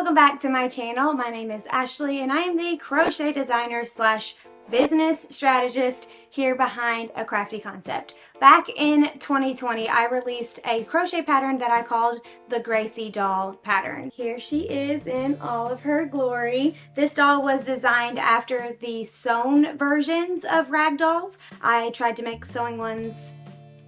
Welcome back to my channel. My name is Ashley and I am the crochet designer slash business strategist here behind A Crafty Concept. Back in 2020, I released a crochet pattern that I called the Gracie Doll pattern. Here she is in all of her glory. This doll was designed after the sewn versions of rag dolls. I tried to make sewing ones.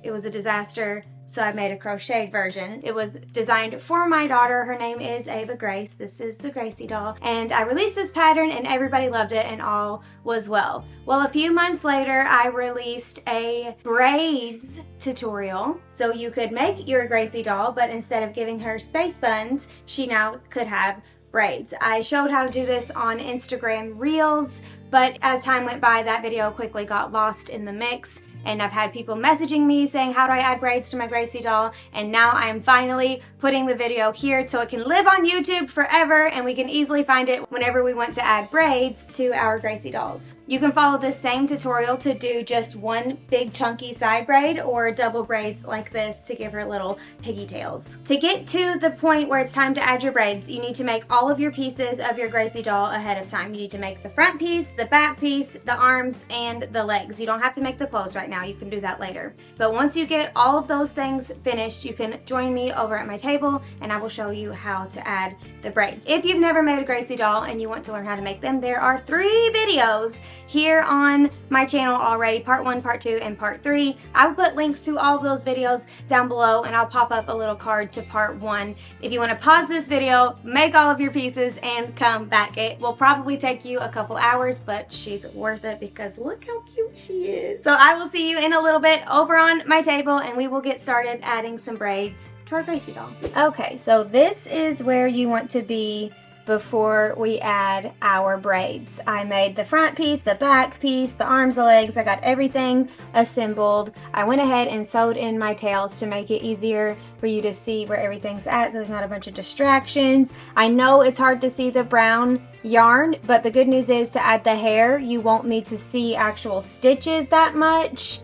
It was a disaster. So I made a crocheted version. It was designed for my daughter. Her name is Ava Grace. This is the Gracie doll. And I released this pattern and everybody loved it and all was well. Well, a few months later, I released a braids tutorial. So you could make your Gracie doll, but instead of giving her space buns, she now could have braids. I showed how to do this on Instagram Reels, but as time went by, that video quickly got lost in the mix. And I've had people messaging me saying, how do I add braids to my Gracie doll? And now I am finally putting the video here so it can live on YouTube forever and we can easily find it whenever we want to add braids to our Gracie dolls. You can follow this same tutorial to do just one big chunky side braid or double braids like this to give her little piggy tails. To get to the point where it's time to add your braids, you need to make all of your pieces of your Gracie doll ahead of time. You need to make the front piece, the back piece, the arms, and the legs. You don't have to make the clothes right now. You can do that later. But once you get all of those things finished, you can join me over at my table and I will show you how to add the braids. If you've never made a Gracie doll and you want to learn how to make them, there are 3 videos here on my channel already, part 1, part 2, and part 3. I will put links to all of those videos down below and I'll pop up a little card to part 1. If you want to pause this video, make all of your pieces, and come back. It will probably take you a couple hours, but she's worth it because look how cute she is. So I will see you in a little bit over on my table and we will get started adding some braids to our Gracie doll. Okay, so this is where you want to be before we add our braids. I made the front piece, the back piece, the arms, the legs. I got everything assembled. I went ahead and sewed in my tails to make it easier for you to see where everything's at so there's not a bunch of distractions. I know it's hard to see the brown yarn, but the good news is to add the hair, you won't need to see actual stitches that much.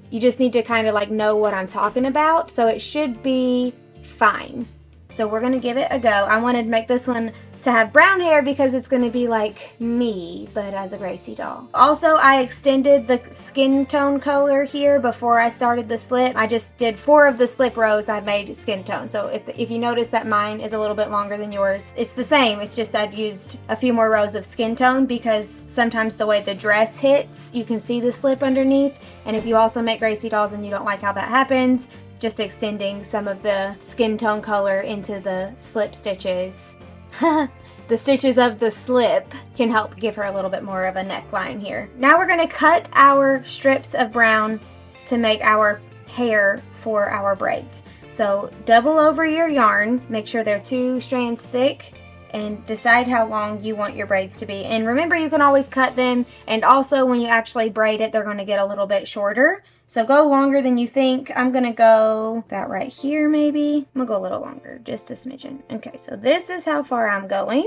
You just need to kind of like know what I'm talking about, so it should be fine. So we're gonna give it a go. I wanted to make this one to have brown hair because it's going to be like me, but as a Gracie doll. Also, I extended the skin tone color here before I started the slip. I just did 4 of the slip rows I made skin tone. So if you notice that mine is a little bit longer than yours, it's the same. It's just I'd used a few more rows of skin tone because sometimes the way the dress hits, you can see the slip underneath. And if you also make Gracie dolls and you don't like how that happens, just extending some of the skin tone color into the slip stitches. The stitches of the slip can help give her a little bit more of a neckline here. Now we're going to cut our strips of brown to make our hair for our braids. So double over your yarn, make sure they're 2 strands thick, and decide how long you want your braids to be. And remember, you can always cut them, and also when you actually braid it, they're going to get a little bit shorter. So go longer than you think. I'm going to go about right here maybe. I'm going to go a little longer, just a smidgen. Okay, so this is how far I'm going.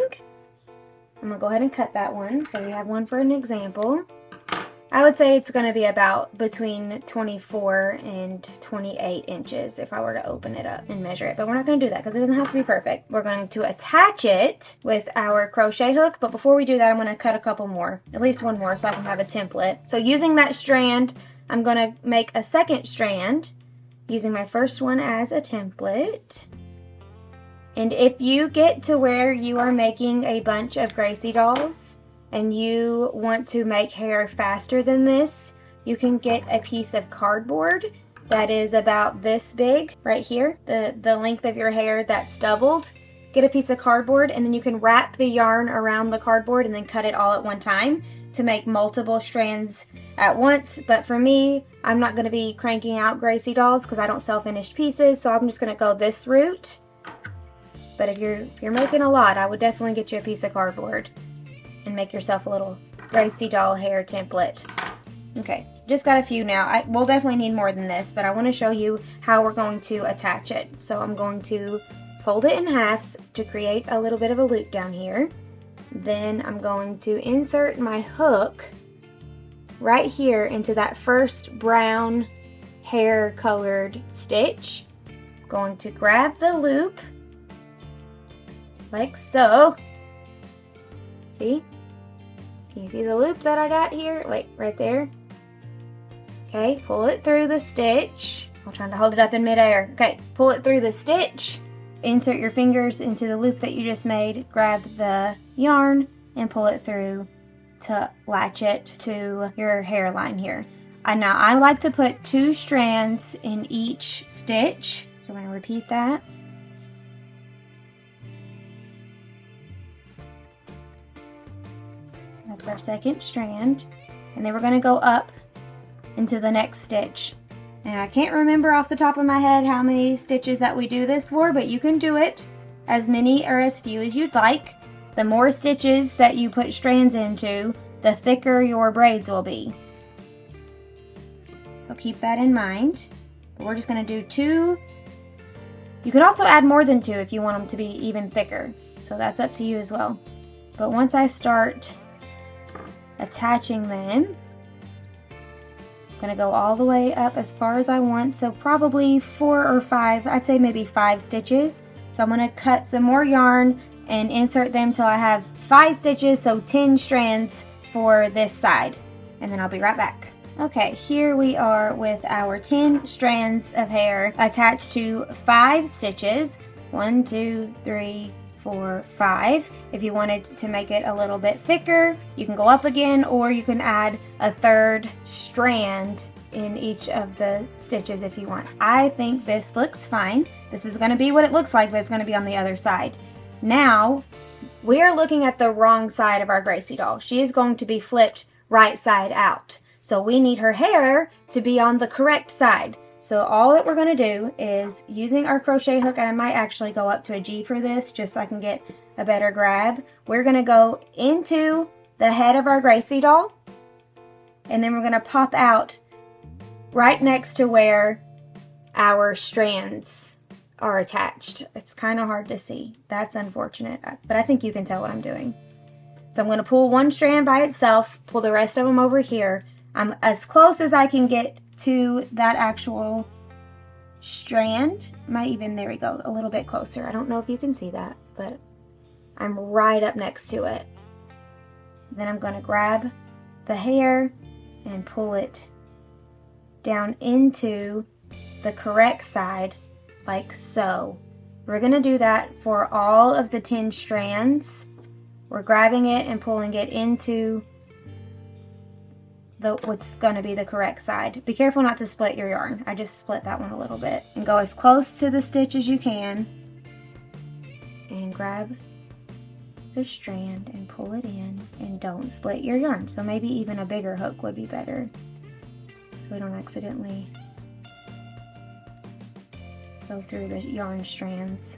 I'm going to go ahead and cut that one. So we have one for an example. I would say it's going to be about between 24 and 28 inches if I were to open it up and measure it. But we're not going to do that because it doesn't have to be perfect. We're going to attach it with our crochet hook. But before we do that, I'm going to cut a couple more. At least one more so I can have a template. So using that strand, I'm going to make a second strand using my first one as a template. And if you get to where you are making a bunch of Gracie dolls and you want to make hair faster than this, you can get a piece of cardboard that is about this big right here, the length of your hair that's doubled. Get a piece of cardboard and then you can wrap the yarn around the cardboard and then cut it all at one time to make multiple strands at once. But for me, I'm not going to be cranking out Gracie dolls because I don't sell finished pieces, so I'm just going to go this route. But if you're making a lot, I would definitely get you a piece of cardboard and make yourself a little Gracie doll hair template. Okay, just got a few now. We'll definitely need more than this, but I want to show you how we're going to attach it. So I'm going to fold it in half to create a little bit of a loop down here. Then I'm going to insert my hook right here into that first brown hair colored stitch. I'm going to grab the loop like so. See? Can you see the loop that I got here? Wait, right there. Okay, pull it through the stitch. I'm trying to hold it up in midair. Okay, pull it through the stitch. Insert your fingers into the loop that you just made. Grab the yarn and pull it through to latch it to your hairline here. Now I like to put 2 strands in each stitch. So we're going to repeat that. That's our second strand. And then we're going to go up into the next stitch. And I can't remember off the top of my head how many stitches that we do this for, but you can do it as many or as few as you'd like. The more stitches that you put strands into, the thicker your braids will be. So keep that in mind. But we're just going to do 2. You can also add more than 2 if you want them to be even thicker. So that's up to you as well. But once I start attaching them, I'm going to go all the way up as far as I want. So probably 4 or 5, I'd say maybe 5 stitches. So I'm going to cut some more yarn and insert them till I have 5 stitches, so 10 strands for this side. And then I'll be right back. Okay, here we are with our 10 strands of hair attached to 5 stitches. 1, 2, 3, 4, 5. If you wanted to make it a little bit thicker, you can go up again, or you can add a 3rd strand in each of the stitches if you want. I think this looks fine. This is going to be what it looks like, but it's going to be on the other side. Now, we are looking at the wrong side of our Gracie doll. She is going to be flipped right side out. So we need her hair to be on the correct side. So all that we're going to do is, using our crochet hook, and I might actually go up to a G for this just so I can get a better grab. We're going to go into the head of our Gracie doll, and then we're going to pop out right next to where our strands are attached. It's kind of hard to see. That's unfortunate, but I think you can tell what I'm doing. So I'm going to pull one strand by itself, pull the rest of them over here. I'm as close as I can get to that actual strand. Might even, there we go, a little bit closer. I don't know if you can see that, but I'm right up next to it. Then I'm going to grab the hair and pull it down into the correct side, like so. We're going to do that for all of the 10 strands. We're grabbing it and pulling it into what's going to be the correct side. Be careful not to split your yarn. I just split that one a little bit. And go as close to the stitch as you can. And grab the strand and pull it in. And don't split your yarn. So maybe even a bigger hook would be better, so we don't accidentally go through the yarn strands.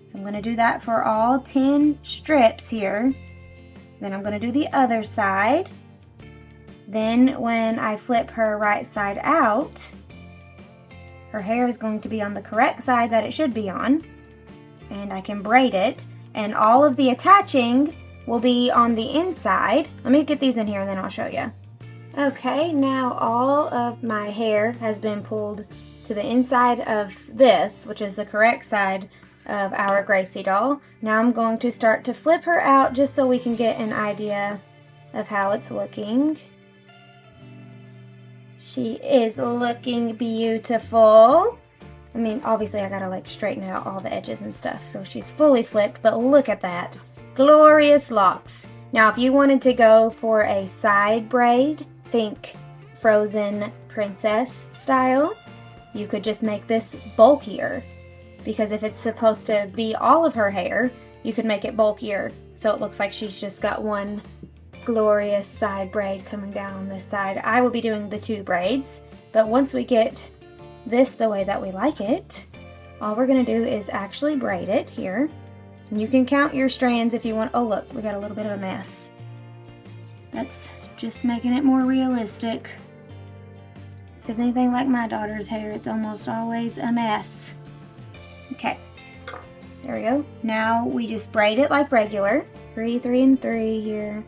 So I'm going to do that for all 10 strips here. Then I'm going to do the other side. Then when I flip her right side out, her hair is going to be on the correct side that it should be on. And I can braid it. And all of the attaching will be on the inside. Let me get these in here and then I'll show you. Okay, now all of my hair has been pulled to the inside of this, which is the correct side of our Gracie doll. Now I'm going to start to flip her out just so we can get an idea of how it's looking. She is looking beautiful. I mean, obviously I gotta like straighten out all the edges and stuff, so she's fully flipped, but look at that. Glorious locks. Now if you wanted to go for a side braid, think Frozen princess style, you could just make this bulkier. Because if it's supposed to be all of her hair, you could make it bulkier so it looks like she's just got one glorious side braid coming down on this side. I will be doing the 2 braids, but once we get this the way that we like it, all we're going to do is actually braid it here. And you can count your strands if you want. Oh look, we got a little bit of a mess. That's just making it more realistic. Because anything like my daughter's hair, it's almost always a mess. Okay, there we go. Now we just braid it like regular. 3, 3, and 3 here.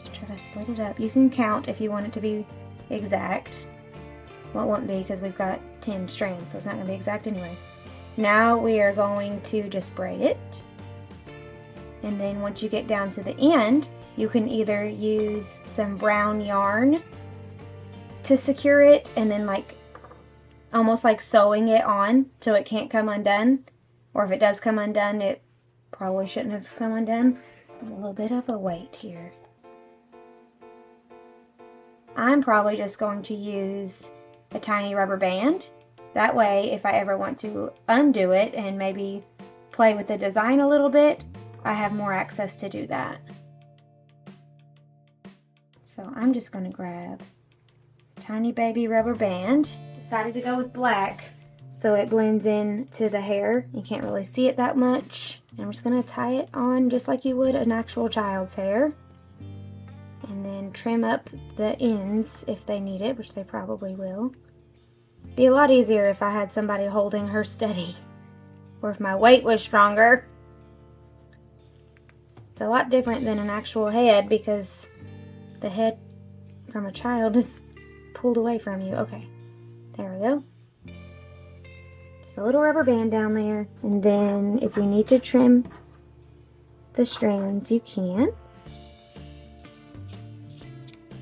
Just try to split it up. You can count if you want it to be exact. Well, it won't be because we've got 10 strands, so it's not going to be exact anyway. Now we are going to just braid it. And then once you get down to the end, you can either use some brown yarn to secure it and then like almost like sewing it on so it can't come undone. Or if it does come undone, it probably shouldn't have come undone. A little bit of a weight here. I'm probably just going to use a tiny rubber band. That way, if I ever want to undo it and maybe play with the design a little bit, I have more access to do that. So I'm just going to grab a tiny baby rubber band. Decided to go with black so it blends in to the hair. You can't really see it that much. And I'm just going to tie it on just like you would an actual child's hair. And then trim up the ends if they need it, which they probably will. Be a lot easier if I had somebody holding her steady, or if my weight was stronger. It's a lot different than an actual head because the head from a child is pulled away from you. Okay, there we go. Just a little rubber band down there, and then if you need to trim the strands, you can.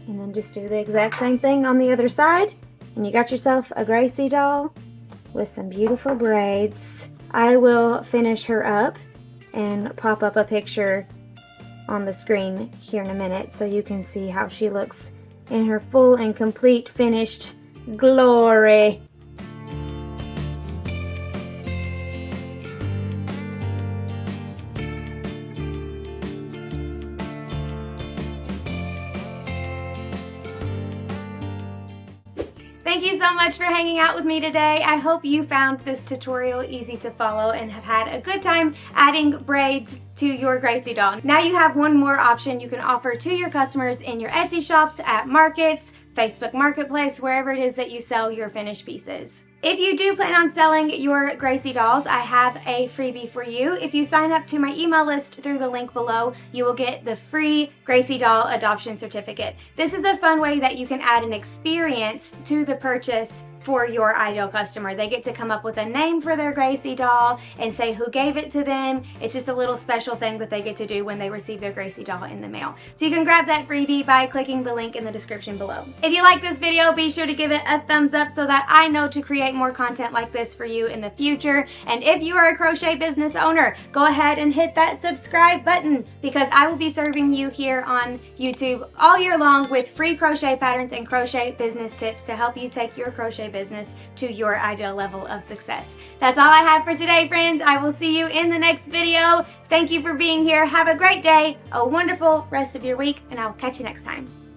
And then just do the exact same thing on the other side. And you got yourself a Gracie doll with some beautiful braids. I will finish her up and pop up a picture on the screen here in a minute so you can see how she looks in her full and complete finished glory. Thank you so much for hanging out with me today. I hope you found this tutorial easy to follow and have had a good time adding braids to your Gracie doll. Now you have one more option you can offer to your customers in your Etsy shops, at markets, Facebook Marketplace, wherever it is that you sell your finished pieces. If you do plan on selling your Gracie dolls, I have a freebie for you. If you sign up to my email list through the link below, you will get the free Gracie doll adoption certificate. This is a fun way that you can add an experience to the purchase for your ideal customer. They get to come up with a name for their Gracie doll and say who gave it to them. It's just a little special thing that they get to do when they receive their Gracie doll in the mail. So you can grab that freebie by clicking the link in the description below. If you like this video, be sure to give it a thumbs up so that I know to create more content like this for you in the future. And if you are a crochet business owner, go ahead and hit that subscribe button because I will be serving you here on YouTube all year long with free crochet patterns and crochet business tips to help you take your crochet business to your ideal level of success. That's all I have for today, friends. I will see you in the next video. Thank you for being here. Have a great day, a wonderful rest of your week, and I will catch you next time.